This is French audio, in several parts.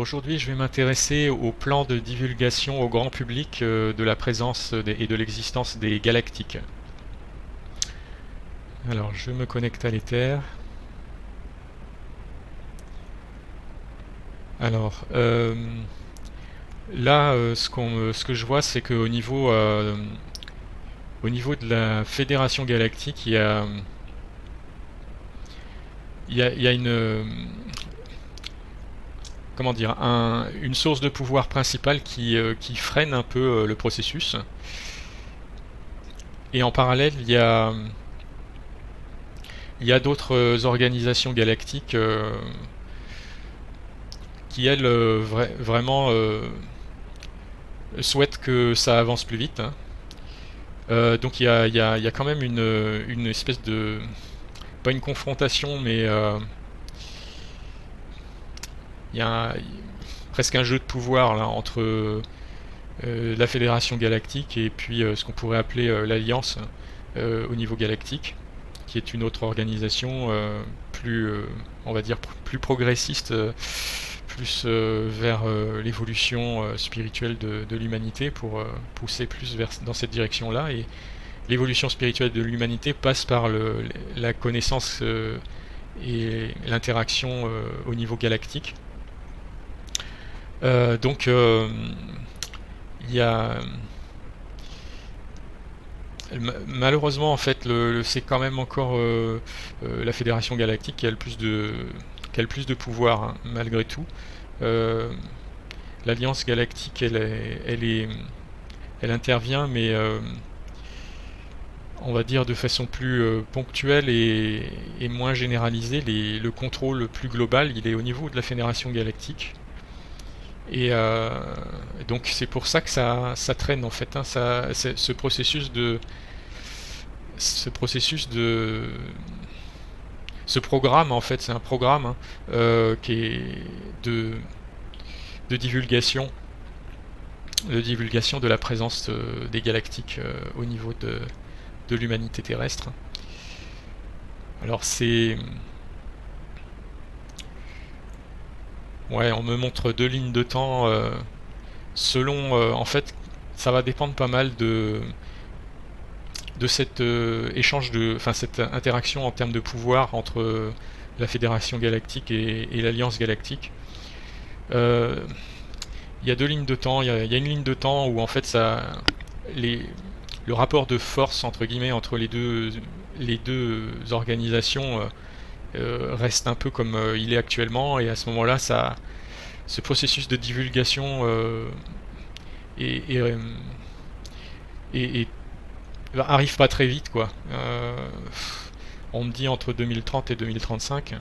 aujourd'hui, je vais m'intéresser au plan de divulgation au grand public de la présence et de l'existence des galactiques. Alors, je me connecte à l'Ether. Alors, là, ce que je vois, c'est qu'au au niveau de la Fédération Galactique, il y a comment dire, une source de pouvoir principale qui freine un peu le processus. Et en parallèle, il y a d'autres organisations galactiques qui, elles, vraiment souhaitent que ça avance plus vite, hein. Donc il y a quand même une espèce de... pas une confrontation, mais il y a presque un jeu de pouvoir là, entre la Fédération Galactique et puis ce qu'on pourrait appeler l'Alliance au niveau galactique, qui est une autre organisation plus, on va dire, plus progressiste, plus vers l'évolution spirituelle de l'humanité pour pousser plus dans cette direction-là. Et l'évolution spirituelle de l'humanité passe par la connaissance et l'interaction au niveau galactique. Donc il y a malheureusement en fait c'est quand même encore la Fédération Galactique qui a le plus de pouvoir, hein, malgré tout. L'Alliance Galactique elle intervient, mais on va dire de façon plus ponctuelle et moins généralisée. Le contrôle plus global il est au niveau de la Fédération Galactique. Et donc c'est pour ça que ça traîne en fait, hein, ce ce programme en fait, c'est un programme, hein, qui est de, de divulgation, de la présence des galactiques au niveau de l'humanité terrestre. Alors c'est... Ouais, on me montre deux lignes de temps selon... en fait, ça va dépendre pas mal de cet échange enfin cette interaction en termes de pouvoir entre la Fédération Galactique et l'Alliance Galactique. Il y a deux lignes de temps. Il y a une ligne de temps où en fait le rapport de force entre guillemets entre les deux organisations reste un peu comme il est actuellement, et à ce moment-là, ce processus de divulgation est, est, est, arrive pas très vite, quoi. On me dit entre 2030 et 2035.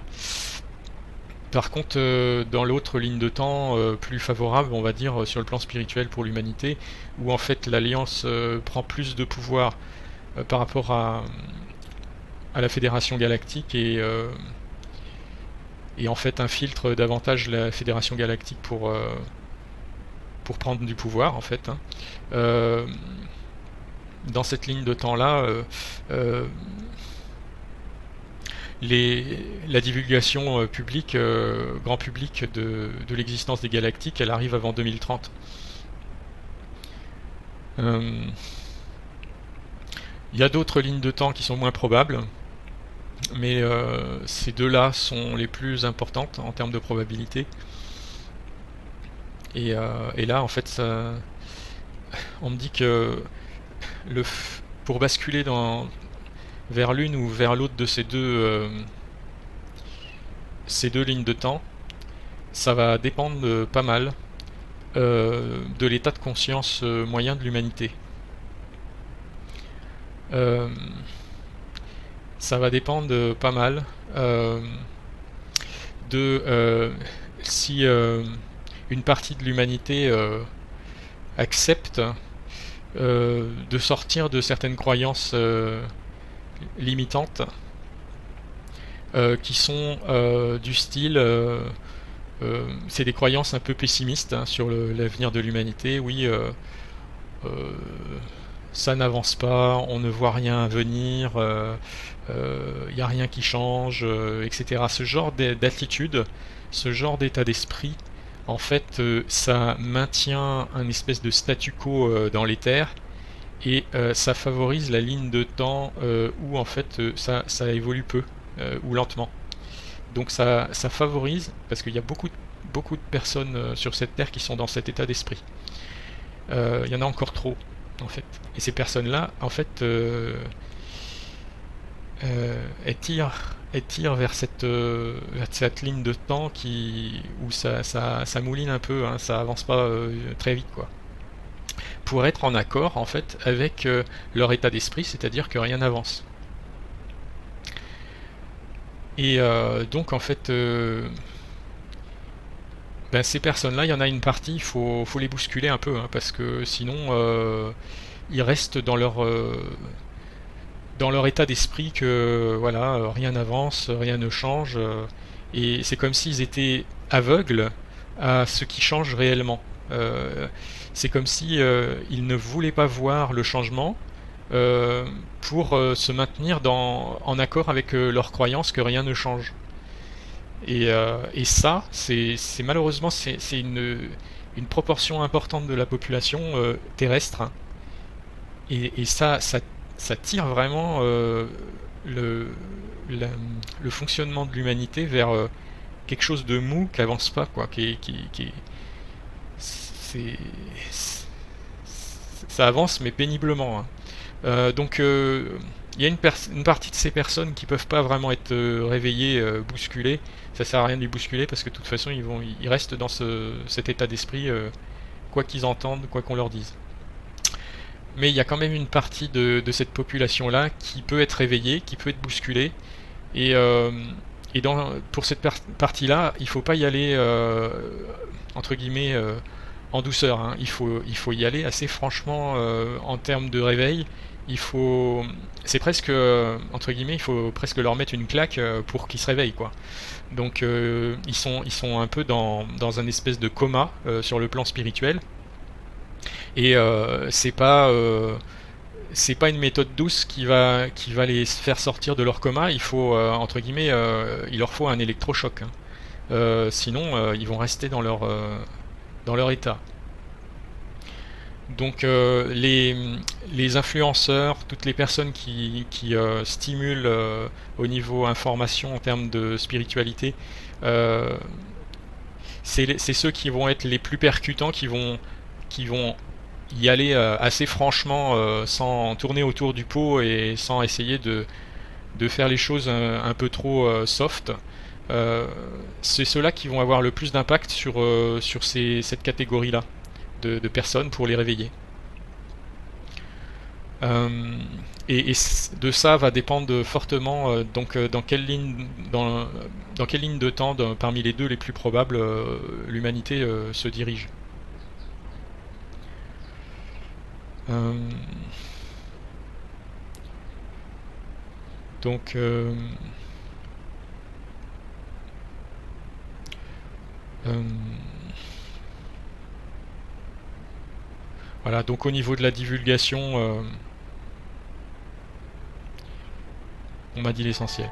Par contre, dans l'autre ligne de temps plus favorable, on va dire, sur le plan spirituel pour l'humanité, où en fait l'Alliance prend plus de pouvoir par rapport à la Fédération Galactique et en fait infiltre davantage la Fédération Galactique pour prendre du pouvoir, en fait, hein. Dans cette ligne de temps-là, la divulgation publique, grand public de l'existence des galactiques, elle arrive avant 2030. Il y a d'autres lignes de temps qui sont moins probables, mais ces deux-là sont les plus importantes en termes de probabilité. Et là, en fait, on me dit que pour basculer vers l'une ou vers l'autre de ces deux lignes de temps, ça va dépendre pas mal de l'état de conscience moyen de l'humanité. Ça va dépendre pas mal de si une partie de l'humanité accepte de sortir de certaines croyances limitantes qui sont du style c'est des croyances un peu pessimistes, hein, sur l'avenir de l'humanité. Oui, ça n'avance pas, on ne voit rien venir, n'y a rien qui change, etc. Ce genre d'attitude, ce genre d'état d'esprit, en fait, ça maintient un espèce de statu quo dans l'éther, et ça favorise la ligne de temps où en fait ça évolue peu ou lentement. Donc ça favorise, parce qu'il y a beaucoup de personnes sur cette terre qui sont dans cet état d'esprit. Il y en a encore trop, en fait. Et ces personnes-là, en fait, elles tirent vers cette ligne de temps où ça mouline un peu, hein, ça avance pas très vite, quoi. Pour être en accord, en fait, avec leur état d'esprit, c'est-à-dire que rien n'avance. Et donc, en fait, ben, ces personnes-là, il y en a une partie, faut les bousculer un peu, hein, parce que sinon, ils restent dans leur état d'esprit que voilà, rien n'avance, rien ne change, et c'est comme s'ils étaient aveugles à ce qui change réellement. C'est comme si ils ne voulaient pas voir le changement pour se maintenir en accord avec leur croyance que rien ne change. Et ça, c'est malheureusement c'est une proportion importante de la population terrestre, hein. Et ça tire vraiment le, la- le fonctionnement de l'humanité vers quelque chose de mou qui avance pas, quoi, c'est, ça avance mais péniblement, hein. Donc il y a une partie de ces personnes qui peuvent pas vraiment être réveillées, bousculées. Ça sert à rien de les bousculer parce que de toute façon ils restent dans cet état d'esprit, quoi qu'ils entendent, quoi qu'on leur dise. Mais il y a quand même une partie de cette population-là qui peut être réveillée, qui peut être bousculée. Et, pour cette partie-là, il faut pas y aller, entre guillemets, en douceur, hein. Il faut y aller assez franchement en termes de réveil. C'est presque, entre guillemets, il faut presque leur mettre une claque pour qu'ils se réveillent, quoi. Donc ils sont un peu dans un espèce de coma sur le plan spirituel. Et c'est pas une méthode douce qui va les faire sortir de leur coma. Il faut, entre guillemets, il leur faut un électrochoc, hein. Sinon, ils vont rester dans leur état. Donc, les influenceurs, toutes les personnes qui stimulent au niveau information en termes de spiritualité, euh, c'est ceux qui vont être les plus percutants, qui vont y aller assez franchement, sans tourner autour du pot et sans essayer de faire les choses un peu trop soft. Euh, c'est ceux-là qui vont avoir le plus d'impact sur cette catégorie-là de personnes pour les réveiller. Euh, et de ça va dépendre fortement donc dans quelle ligne de temps parmi les deux les plus probables l'humanité se dirige. Euh, donc euh, voilà, donc au niveau de la divulgation, on m'a dit l'essentiel.